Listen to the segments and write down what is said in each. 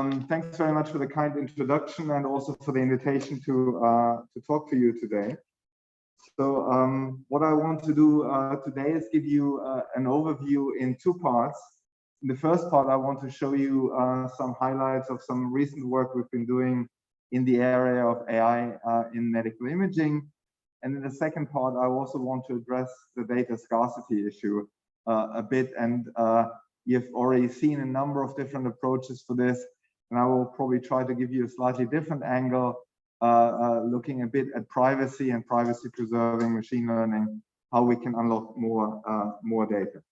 Thanks very much for the kind introduction and also for the invitation to talk to you today. So what I want to do today is give you an overview in two parts. In the first part, I want to show you some highlights of some recent work we've been doing in the area of AI in medical imaging. And in the second part, I also want to address the data scarcity issue a bit. And you've already seen a number of different approaches for this. And I will probably try to give you a slightly different angle, looking a bit at privacy and privacy preserving machine learning, how we can unlock more data.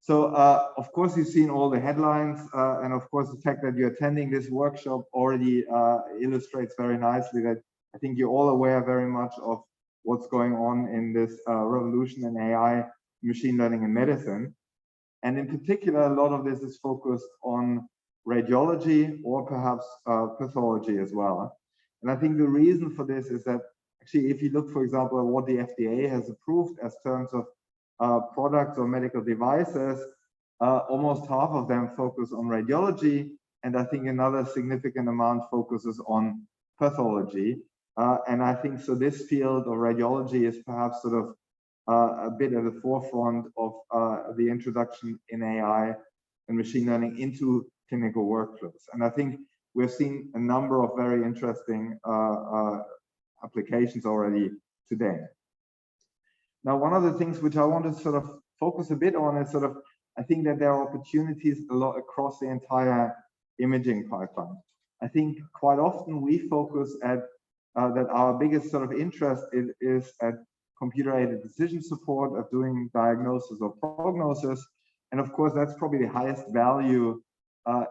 So, of course, you've seen all the headlines, and of course, the fact that you're attending this workshop already illustrates very nicely that I think you're all aware very much of what's going on in this revolution in AI, machine learning in medicine. And in particular, a lot of this is focused on radiology or perhaps pathology as well. And I think the reason for this is that actually, if you look, for example, at what the FDA has approved as terms of products or medical devices, almost half of them focus on radiology, and I think another significant amount focuses on pathology. And I think so this field of radiology is perhaps sort of a bit at the forefront of the introduction in AI and machine learning into clinical workflows. And I think we've seen a number of very interesting applications already today. Now, one of the things which I want to sort of focus a bit on is I think that there are opportunities a lot across the entire imaging pipeline. I think quite often we focus at that our biggest sort of interest is at computer-aided decision support of doing diagnosis or prognosis. And of course, that's probably the highest value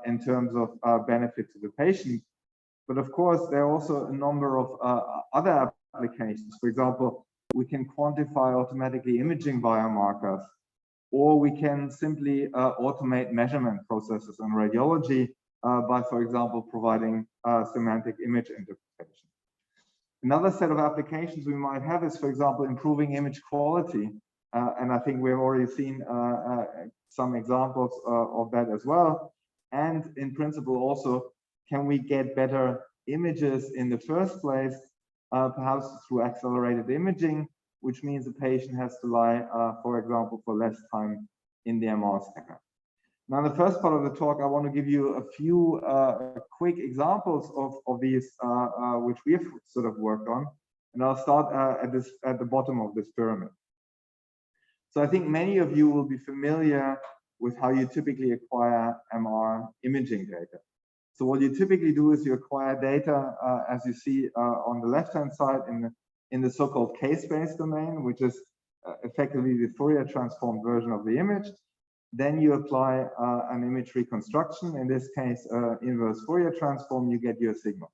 in terms of benefit to the patient. But of course, there are also a number of other applications. For example, we can quantify automatically imaging biomarkers, or we can simply automate measurement processes in radiology by, for example, providing semantic image interpretation. Another set of applications we might have is, for example, improving image quality. And I think we've already seen some examples of that as well. And in principle, also, can we get better images in the first place, perhaps through accelerated imaging, which means the patient has to lie, for example, for less time in the MR scanner. Now, in the first part of the talk, I want to give you a few quick examples of these, which we have sort of worked on. And I'll start at the bottom of this pyramid. So I think many of you will be familiar with how you typically acquire MR imaging data. So what you typically do is you acquire data, as you see on the left-hand side in the so-called K-space domain, which is effectively the Fourier transformed version of the image. Then you apply an image reconstruction, in this case, inverse Fourier transform, you get your signal.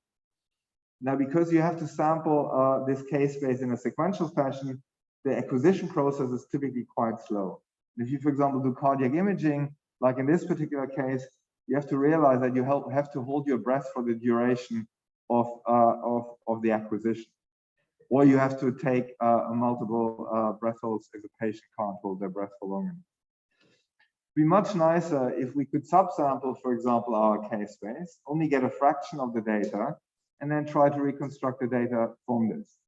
Now, because you have to sample this K-space in a sequential fashion, the acquisition process is typically quite slow. If you, for example, do cardiac imaging, like in this particular case, you have to realize that you have to hold your breath for the duration of the acquisition. Or you have to take multiple breath holds if the patient can't hold their breath for long enough. It'd be much nicer if we could subsample, for example, our K-space, only get a fraction of the data, and then try to reconstruct the data from this.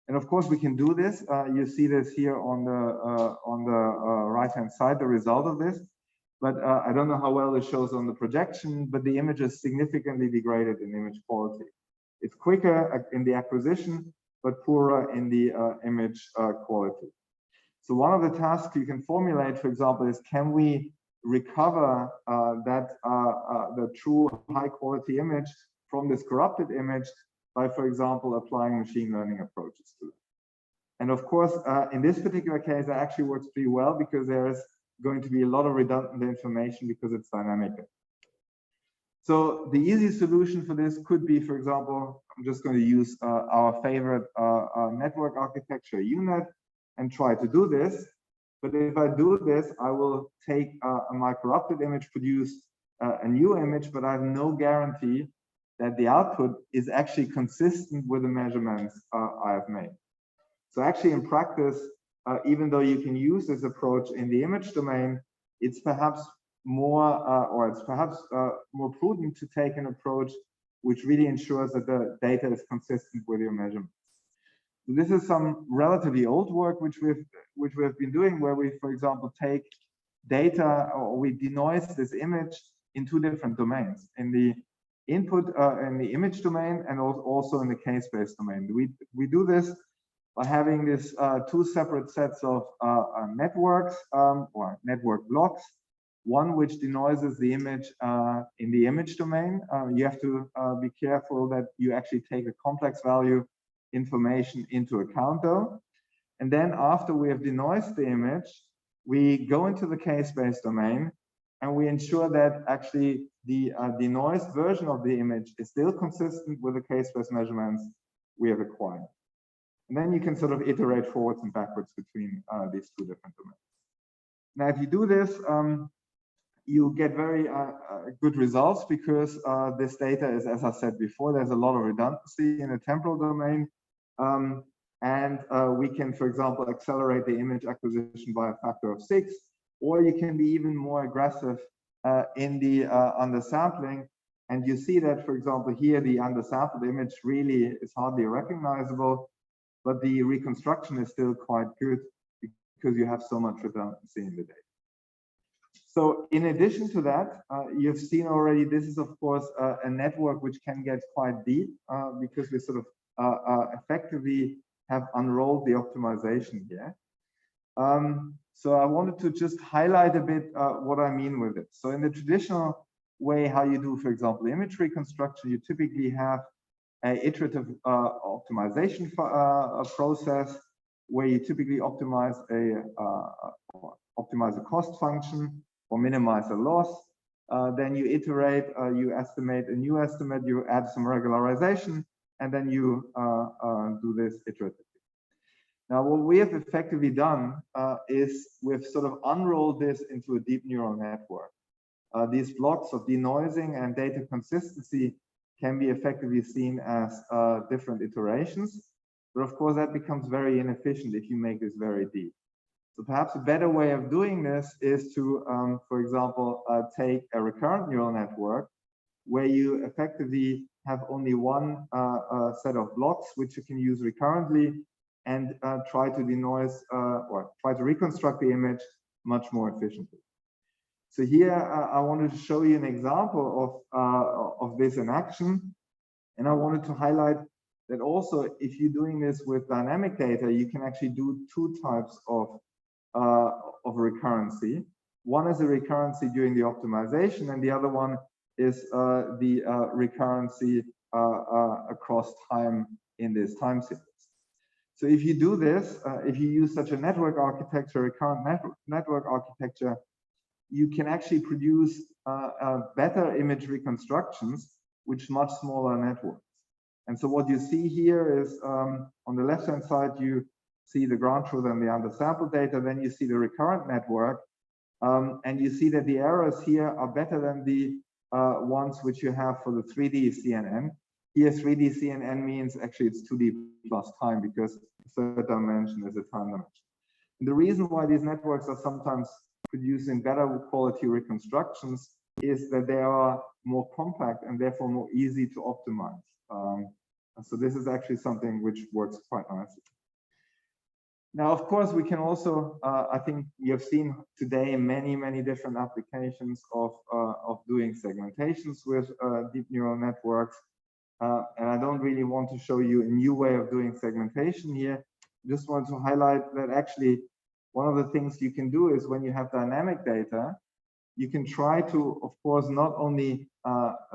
And of course, we can do this. You see this here on the right-hand side, the result of this. But I don't know how well it shows on the projection, but the image is significantly degraded in image quality. It's quicker in the acquisition, but poorer in the image quality. So one of the tasks you can formulate, for example, is can we recover the true high-quality image from this corrupted image by, for example, applying machine learning approaches to it. And of course, in this particular case, that actually works pretty well because there is going to be a lot of redundant information because it's dynamic. So the easy solution for this could be, for example, I'm just going to use our favorite network architecture, UNet, and try to do this. But if I do this, I will take my corrupted image, produce a new image, but I have no guarantee that the output is actually consistent with the measurements I have made. So actually in practice, even though you can use this approach in the image domain, it's perhaps more, or it's perhaps more prudent to take an approach which really ensures that the data is consistent with your measurements. So this is some relatively old work which we have been doing, where we, for example, take data, or we denoise this image in two different domains, in the input in the image domain, and also in the case-based domain. We do this by having this two separate sets of networks, or network blocks. One which denoises the image in the image domain. You have to be careful that you actually take a complex value information into account though. And then after we have denoised the image, we go into the case-based domain, and we ensure that actually the denoised version of the image is still consistent with the case-based measurements we have acquired. And then you can sort of iterate forwards and backwards between these two different domains. Now, if you do this, you get very good results, because this data is, as I said before, there's a lot of redundancy in the temporal domain. And we can, for example, accelerate the image acquisition by a factor of 6, or you can be even more aggressive in the undersampling. And you see that, for example, here the undersampled image really is hardly recognizable, but the reconstruction is still quite good because you have so much redundancy in the data. So in addition to that, you've seen already, this is of course a network which can get quite deep because we sort of effectively have unrolled the optimization here. So I wanted to just highlight a bit what I mean with it. So in the traditional way, how you do, for example, image reconstruction, you typically have an iterative optimization process where you typically optimize a cost function or minimize a loss. Then you iterate, you estimate a new estimate, you add some regularization, and then you do this iteratively. Now, what we have effectively done is we've sort of unrolled this into a deep neural network. These blocks of denoising and data consistency can be effectively seen as different iterations, but of course that becomes very inefficient if you make this very deep. So perhaps a better way of doing this is to, for example, take a recurrent neural network where you effectively have only one set of blocks which you can use recurrently, and try to denoise or try to reconstruct the image much more efficiently. So here I wanted to show you an example of this in action, and I wanted to highlight that also if you're doing this with dynamic data, you can actually do two types of recurrency. One is a recurrency during the optimization, and the other one is the recurrency across time in this time sequence. So if you do this, if you use such a network architecture, recurrent network architecture, you can actually produce better image reconstructions with much smaller networks. And so what you see here is on the left-hand side, you see the ground truth and the undersampled data, then you see the recurrent network, and you see that the errors here are better than the ones which you have for the 3D CNN. Here 3D CNN means actually it's 2D plus time, because the third dimension is a time dimension. And the reason why these networks are sometimes producing better quality reconstructions is that they are more compact and therefore more easy to optimize. So this is actually something which works quite nicely. Now, of course, we can also, I think you have seen today many different applications of doing segmentations with deep neural networks. And I don't really want to show you a new way of doing segmentation here. Just want to highlight that actually one of the things you can do is when you have dynamic data, you can try to, of course, not only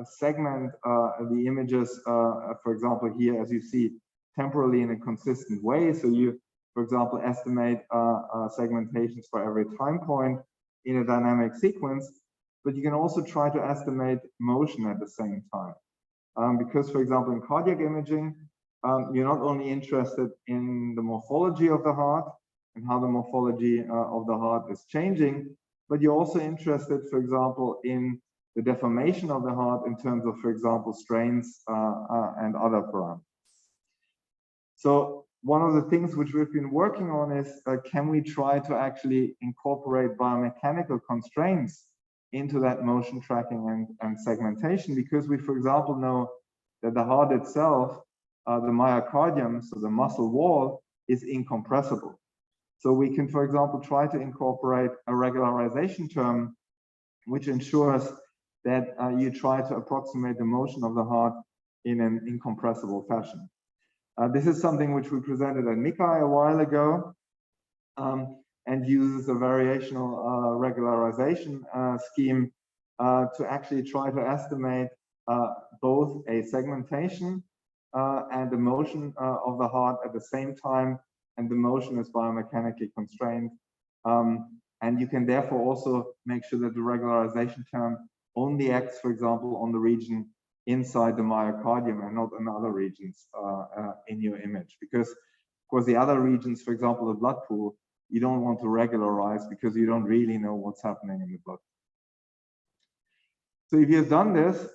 segment the images, for example, here, as you see, temporally in a consistent way. So you, for example, estimate segmentations for every time point in a dynamic sequence, but you can also try to estimate motion at the same time. Because, for example, in cardiac imaging, you're not only interested in the morphology of the heart and how the morphology of the heart is changing, but you're also interested, for example, in the deformation of the heart in terms of, for example, strains and other parameters. So one of the things which we've been working on is, can we try to actually incorporate biomechanical constraints into that motion tracking and segmentation, because we, for example, know that the heart itself, the myocardium, so the muscle wall, is incompressible. So we can, for example, try to incorporate a regularization term, which ensures that you try to approximate the motion of the heart in an incompressible fashion. This is something which we presented at MICAI a while ago, and uses a variational regularization scheme to actually try to estimate both a segmentation and the motion of the heart at the same time, and the motion is biomechanically constrained. And you can therefore also make sure that the regularization term only acts, for example, on the region inside the myocardium and not in other regions in your image. Because, of course, the other regions, for example, the blood pool, you don't want to regularize because you don't really know what's happening in the blood. So if you've done this,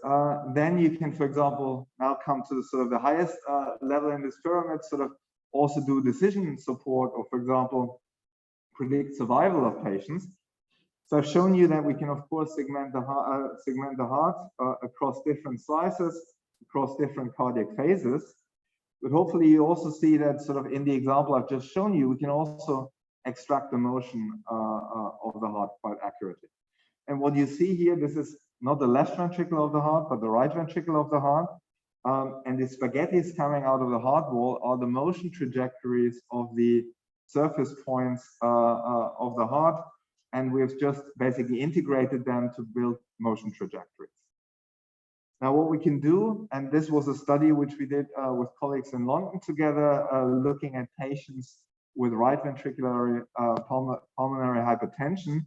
then you can, for example, now come to the sort of the highest level in this pyramid, sort of also do decision support, or, for example, predict survival of patients. So I've shown you that we can, of course, segment the heart across different slices, across different cardiac phases. But hopefully you also see that sort of in the example I've just shown you, we can also extract the motion of the heart quite accurately. And what you see here, this is not the left ventricle of the heart, but the right ventricle of the heart. And the spaghettis coming out of the heart wall are the motion trajectories of the surface points of the heart. And we've just basically integrated them to build motion trajectories. Now, what we can do, and this was a study which we did with colleagues in London together, looking at patients with right ventricular pulmonary hypertension.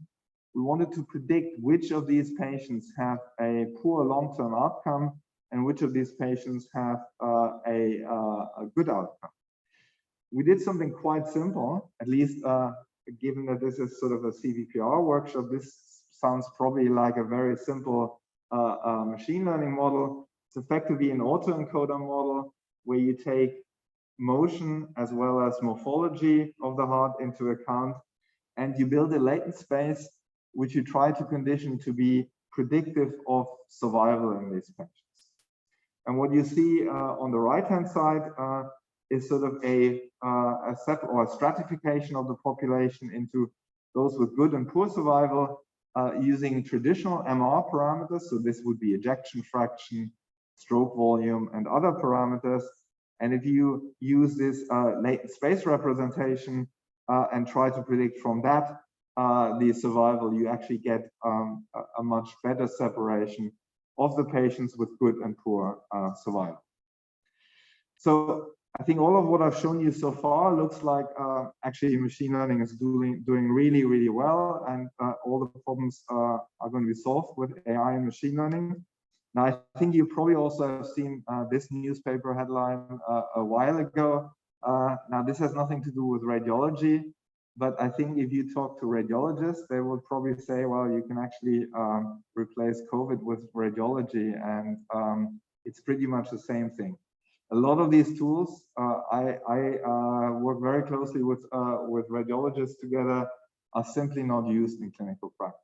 We wanted to predict which of these patients have a poor long-term outcome and which of these patients have a good outcome. We did something quite simple, at least given that this is sort of a CVPR workshop. This sounds probably like a very simple machine learning model. It's effectively an autoencoder model where you take motion as well as morphology of the heart into account, and you build a latent space which you try to condition to be predictive of survival in these patients. And what you see on the right-hand side is sort of a stratification of the population into those with good and poor survival using traditional MR parameters. So this would be ejection fraction, stroke volume, and other parameters. And if you use this latent space representation and try to predict from that the survival, you actually get a much better separation of the patients with good and poor survival. So I think all of what I've shown you so far looks like actually machine learning is doing really, really well, and all the problems are going to be solved with AI and machine learning. Now, I think you probably also have seen this newspaper headline a while ago. Now, this has nothing to do with radiology, but I think if you talk to radiologists, they will probably say, well, you can actually replace COVID with radiology, and it's pretty much the same thing. A lot of these tools, I work very closely with radiologists together, are simply not used in clinical practice.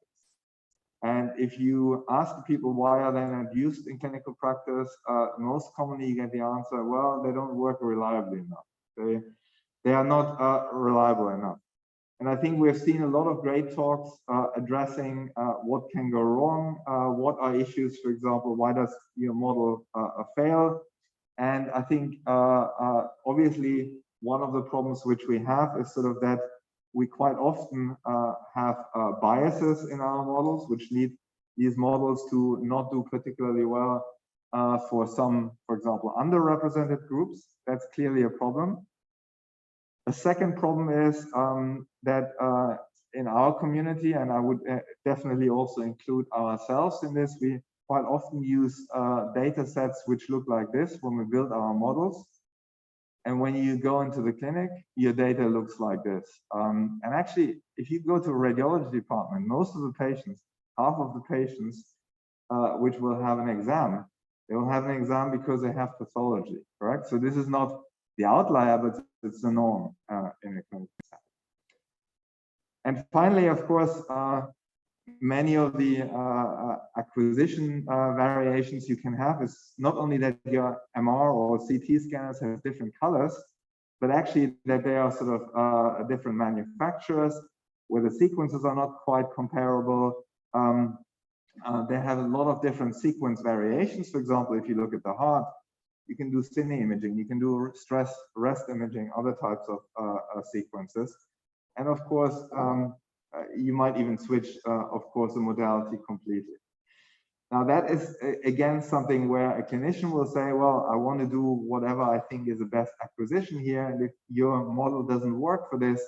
And if you ask people why are they not used in clinical practice, most commonly you get the answer, well, they don't work reliably enough. They are not reliable enough. And I think we've seen a lot of great talks addressing what can go wrong, what are issues, for example, why does your model fail? And I think obviously one of the problems which we have is sort of that we quite often have biases in our models, which lead these models to not do particularly well for some, for example, underrepresented groups. That's clearly a problem. A second problem is that in our community, and I would definitely also include ourselves in this, we quite often use data sets which look like this when we build our models. And when you go into the clinic, your data looks like this. And actually, if you go to a radiology department, most of the patients, half of the patients which will have an exam, they will have an exam because they have pathology, correct? So this is not the outlier, but it's the norm in a clinical setting. And finally, of course, many of the acquisition variations you can have is not only that your MR or CT scanners have different colors, but actually that they are sort of different manufacturers, where the sequences are not quite comparable. They have a lot of different sequence variations. For example, if you look at the heart, you can do cine imaging, you can do stress rest imaging, other types of sequences. And of course, you might even switch, of course, the modality completely. Now that is, again, something where a clinician will say, well, I want to do whatever I think is the best acquisition here. And if your model doesn't work for this,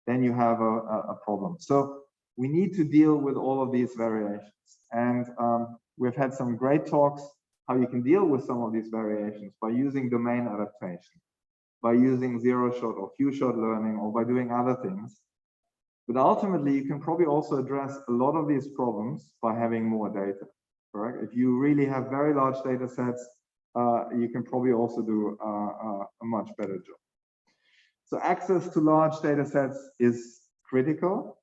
then you have a problem. So we need to deal with all of these variations. And we've had some great talks how you can deal with some of these variations by using domain adaptation, by using zero-shot or few-shot learning, or by doing other things. But ultimately, you can probably also address a lot of these problems by having more data, correct? If you really have very large data sets, you can probably also do a much better job. So access to large data sets is critical.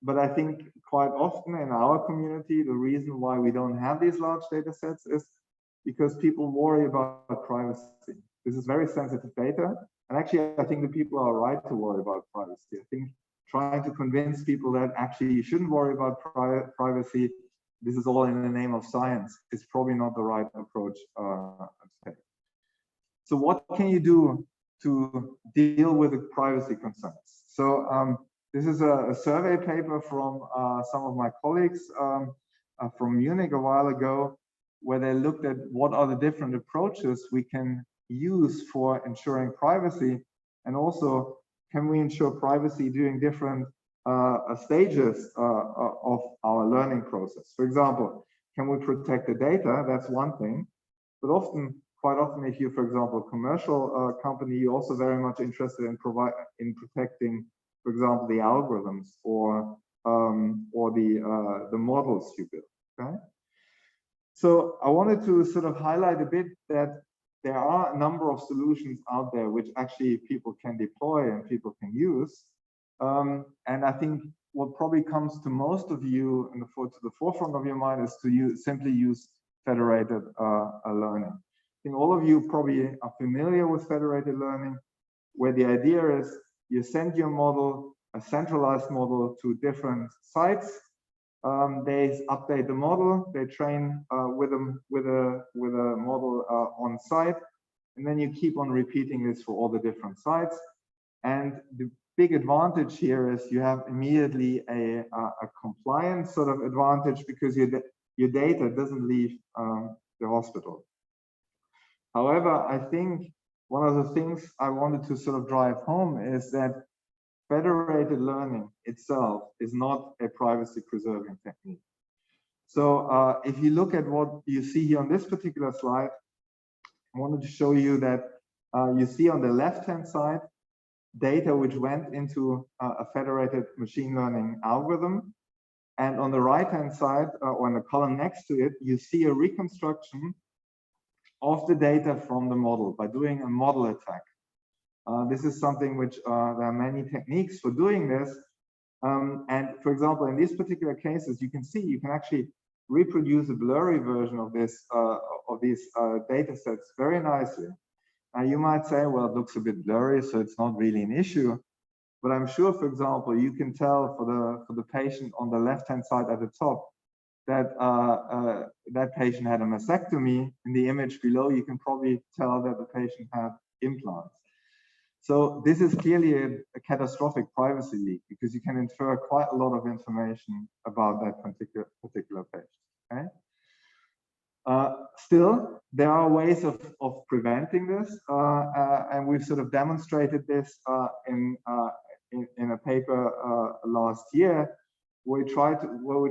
But I think quite often in our community, the reason why we don't have these large data sets is because people worry about privacy. This is very sensitive data. And actually, I think the people are right to worry about privacy. I think trying to convince people that actually you shouldn't worry about privacy, this is all in the name of science, is probably not the right approach to take. So what can you do to deal with the privacy concerns? So this is a survey paper from some of my colleagues from Munich a while ago, where they looked at what are the different approaches we can use for ensuring privacy, and also can we ensure privacy during different stages of our learning process. For example, can we protect the data? That's one thing, but quite often, if you're, for example, a commercial company, you're also very much interested in protecting, for example, the algorithms or the models you build. Okay. So I wanted to sort of highlight a bit that there are a number of solutions out there which actually people can deploy and people can use. And I think what probably comes to most of you to the forefront of your mind is to simply use federated learning. I think all of you probably are familiar with federated learning, where the idea is you send your model, a centralized model, to different sites. They update the model, they train with a model on site, and then you keep on repeating this for all the different sites. And the big advantage here is you have immediately a compliance sort of advantage, because your data doesn't leave the hospital. However, I think one of the things I wanted to sort of drive home is that federated learning itself is not a privacy preserving technique. So if you look at what you see here on this particular slide, I wanted to show you that you see on the left-hand side data which went into a federated machine learning algorithm. And on the right-hand side, or in the column next to it, you see a reconstruction of the data from the model by doing a model attack. This is something which there are many techniques for doing this. And for example, in these particular cases, you can see you can actually reproduce a blurry version of this of these data sets very nicely. You might say, well, it looks a bit blurry, so it's not really an issue. But I'm sure, for example, you can tell for the patient on the left-hand side at the top that that patient had a mastectomy. In the image below, you can probably tell that the patient had implants. So this is clearly a catastrophic privacy leak, because you can infer quite a lot of information about that particular patient. Okay? Still, there are ways of preventing this, and we've sort of demonstrated this in a paper last year, where we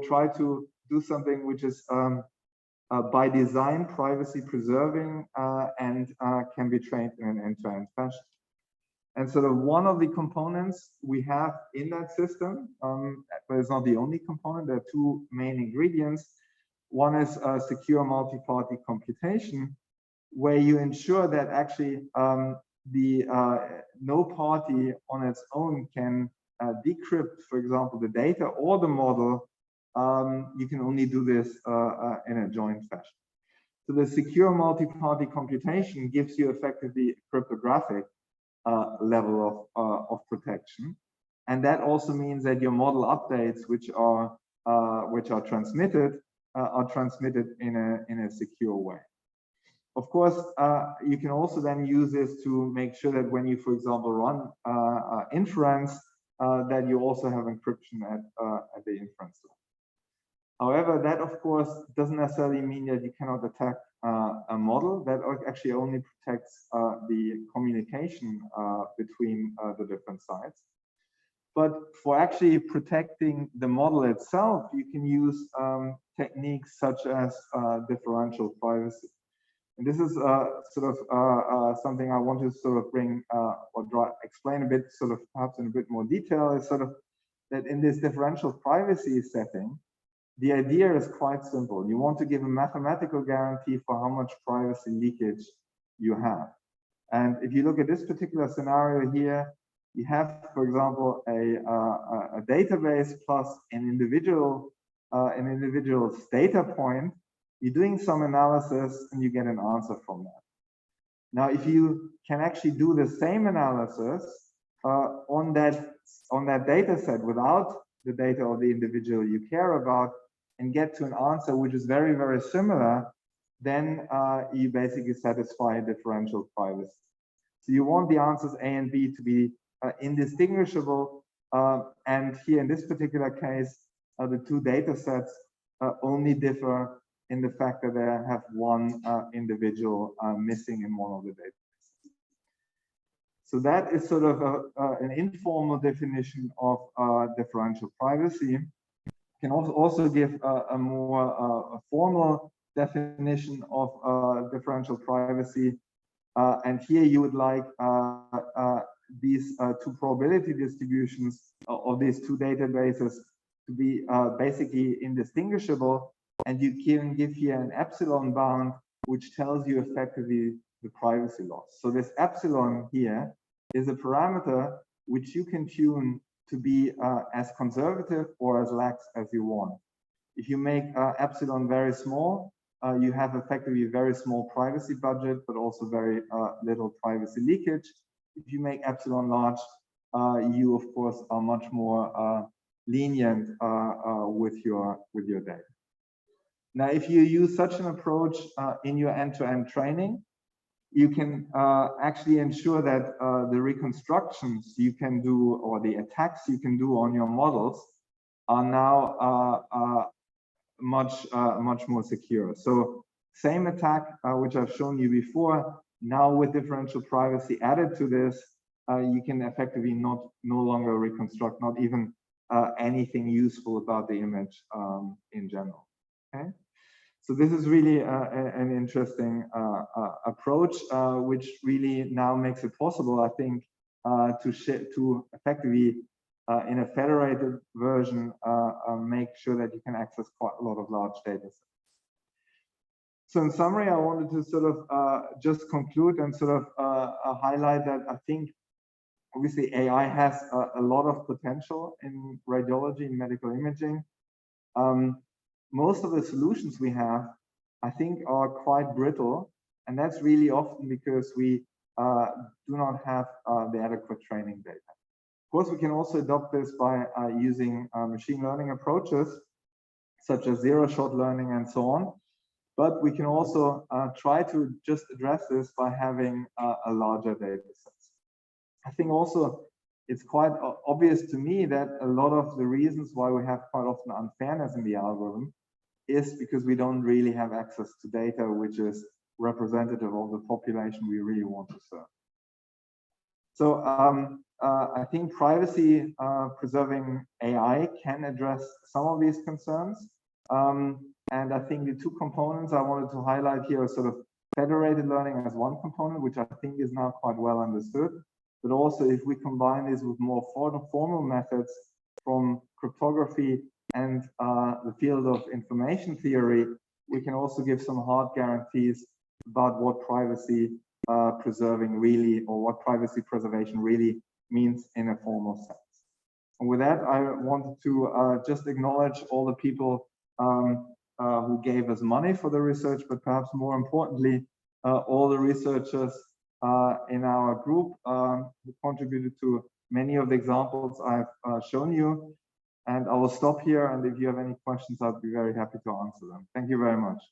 try to do something which is by design privacy preserving and can be trained in an end-to-end fashion. And sort of one of the components we have in that system, but it's not the only component, there are two main ingredients. One is secure multi-party computation, where you ensure that actually no party on its own can decrypt, for example, the data or the model, you can only do this in a joint fashion. So the secure multi-party computation gives you effectively a cryptographic level of protection, and that also means that your model updates, which are transmitted in a secure way. Of course, you can also then use this to make sure that when you, for example, run inference, that you also have encryption at the inference level. However, that of course doesn't necessarily mean that you cannot attack a model. That actually only protects the communication between the different sides. But for actually protecting the model itself, you can use techniques such as differential privacy. And this is sort of something I want to sort of bring or explain a bit, sort of perhaps in a bit more detail, is sort of that in this differential privacy setting, the idea is quite simple. You want to give a mathematical guarantee for how much privacy leakage you have. And if you look at this particular scenario here, you have, for example, a database plus an individual's data point. You're doing some analysis and you get an answer from that. Now, if you can actually do the same analysis on that data set without the data of the individual you care about and get to an answer which is very, very similar, then you basically satisfy differential privacy. So you want the answers A and B to be indistinguishable, and here in this particular case, the two data sets only differ in the fact that they have one individual missing in one of the data sets. So that is sort of an informal definition of differential privacy. Can also give a more formal definition of differential privacy, and here you would like these two probability distributions of these two databases to be basically indistinguishable, and you can give here an epsilon bound which tells you effectively the privacy loss. So this epsilon here is a parameter which you can tune to be as conservative or as lax as you want. If you make epsilon very small, you have effectively a very small privacy budget, but also very little privacy leakage. If you make epsilon large, you of course are much more lenient with your data. Now, if you use such an approach in your end-to-end training, you can actually ensure that the reconstructions you can do or the attacks you can do on your models are now much more secure. So same attack which I've shown you before, now with differential privacy added to this, you can effectively no longer reconstruct, not even anything useful about the image in general. Okay, so this is really an interesting approach, which really now makes it possible, I think, to effectively in a federated version make sure that you can access quite a lot of large data sets. So in summary, I wanted to sort of just conclude and sort of highlight that I think obviously AI has a lot of potential in radiology and medical imaging. Most of the solutions we have, I think, are quite brittle, and that's really often because we do not have the adequate training data. Of course, we can also adopt this by using machine learning approaches, such as zero-shot learning and so on. But we can also try to just address this by having a larger data set. I think also it's quite obvious to me that a lot of the reasons why we have quite often unfairness in the algorithm is because we don't really have access to data which is representative of the population we really want to serve. So I think privacy preserving AI can address some of these concerns. And I think the two components I wanted to highlight here are sort of federated learning as one component, which I think is now quite well understood. But also if we combine this with more formal methods from cryptography and the field of information theory, we can also give some hard guarantees about what privacy preserving really, or what privacy preservation really means in a formal sense. And with that, I wanted to just acknowledge all the people who gave us money for the research, but perhaps more importantly, all the researchers in our group who contributed to many of the examples I've shown you. And I will stop here, and if you have any questions, I'd be very happy to answer them. Thank you very much.